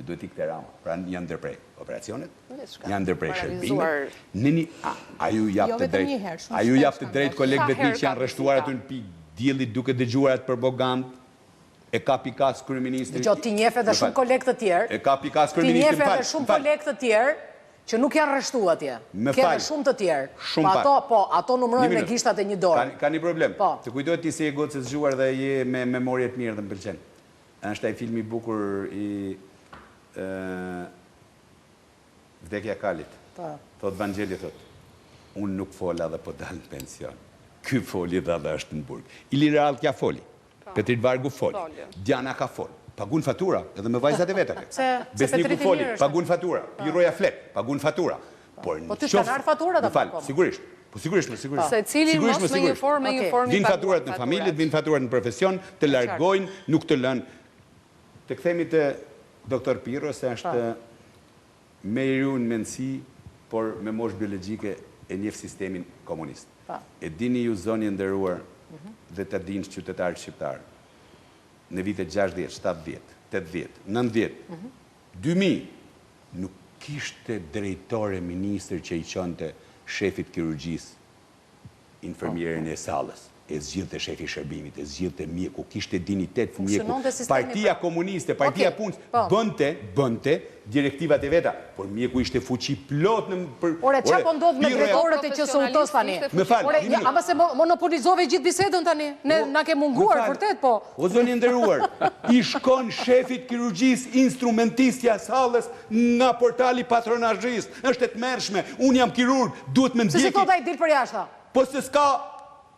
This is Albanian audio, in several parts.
se duhet ikte Rama. Pra janë ndërprej operacionet, janë ndërprej shërbimet. A ju jap të drejt kolegëve të mi që janë rreshtuar aty në pi diellit duke dëgjuar atë propagandë. E ka pikas kryeministri. Dëgjoj, ti njeh edhe shumë kolegë të tjerë. E ka pikas kryeministri. Ti njeh edhe shumë kolegë të tjerë që nuk janë rreshtuar atje. Ke shumë të tjerë. Ato numërojnë me gishtat e një dorë. Ka një problem. Të kujtohet ti se je gocë e zgjuar dhe je me memorie të mirë dhe më pëlqen. Është ai filmi i bukur i Vdekja e Kalit. Thot Vangjeli thot, unë nuk fola dhe po dal në pension. Ky foli dhe është në burg. Ili Real kja foli. Petrit Vargu foli. Diana ka foli. Pagun fatura, edhe me vajzat e vete. Besniku foli, pagun fatura. Piroja flet, pagun fatura. Po ty shkanar fatura da përkoma. Sigurisht. Po sigurisht. Se cili mos me një formë vin faturat në familjet, vin faturat në profesion, të largojnë, nuk të lënë. Të kthemi të doktor Pirro, se është me i ru në mendësi, por me mosh biologjike e njef sistemin komunist. E dini ju zoni ndëruar dhe të dinë qytetarë shqiptarë, në vitet 60, 70, 80, 90, 2000, nuk kishte drejtore minister që i qënte shefit kirurgjisë, infermierin e sallës, e zgjidhte shefi shërbimit, e zgjidhte mjeku, kishte dinitet mjeku. Partia komuniste, partia punës, bënte direktivat e veta, por mjeku ishte fuqi plot në... Ore, qa po ndodh me drejtorët e QSU-s tani? Me falë. Ama se monopolizove gjithë bisedën tani? Na ke munguar, vërtet, po? O zoni ndëruar, i shkon shefit kirurgjisë, instrumentistja sallës nga portali patronazhist, është e tmerrshme, unë jam kirurg, duhet me ndjeki... Se thot ai dil për jashta? Po se s'ka...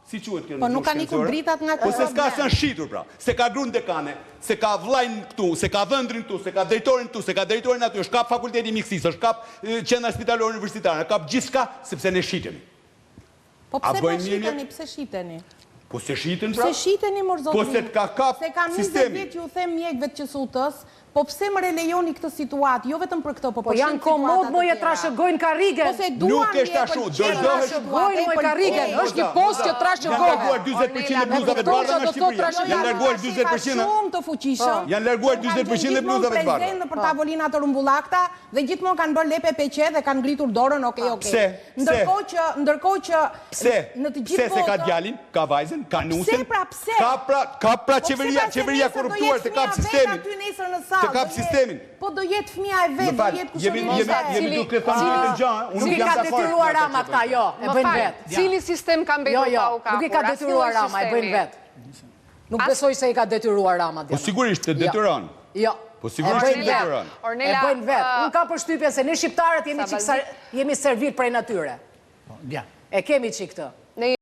Si quhet kjo? Po nuk ka nikur dritat nga... Po se s'ka së shqitur pra, se ka grun dekane, se ka vllajn këtu, se ka dhëndrin këtu, se ka drejtorin këtu, se ka drejtorin aty, është kap fakulteti mjekësisë, është kap qendra spitalore universitare, kap gjithçka sepse ne shitemi. Po pse po shiteni, pse shiteni? Po se shiten pra? Pse shiteni morzotrin? Po se t'ka kap sistemi. Se ka 20 vjet ju them mjekëve të QSU-s, po pse më relejoni këtë situatë, jo vetëm për këtë, po për janë komod më e trashëgojnë karrigen. Po se duan nuk është ashtu, trashëgojnë më karrigen, është një post që trashëgojnë. Janë larguar 40% e bluzave të bardha në Shqipëri. Janë larguar 40%. Shumë të fuqishëm. Janë larguar 40% e bluzave të bardha. Në për tavolina të rumbullakta dhe gjithmonë kanë bërë lepe peqe dhe kanë ngritur dorën, okay. Ndërkohë që në të gjithë botën se ka djalin, ka vajzën, ka nusën. Ka pra qeveria korruptuar të kap sistemin. Të kap sistemin. Po do jetë fëmia e vet, do jetë kushërimisë. Jemi duke thënë vetëm gjë, unë nuk jam detyruar Rama këta, jo, e bëjnë vet. Cili sistem ka mbetur pa u kapur? Nuk i ka detyruar Rama, e bëjnë vet. Nuk besoj se i ka detyruar Rama. Po sigurisht të detyron. Jo. Po sigurisht të detyron. E bëjnë vet. Unë kam përshtypjen se ne shqiptarët jemi servir prej natyre. E kemi çik këtë.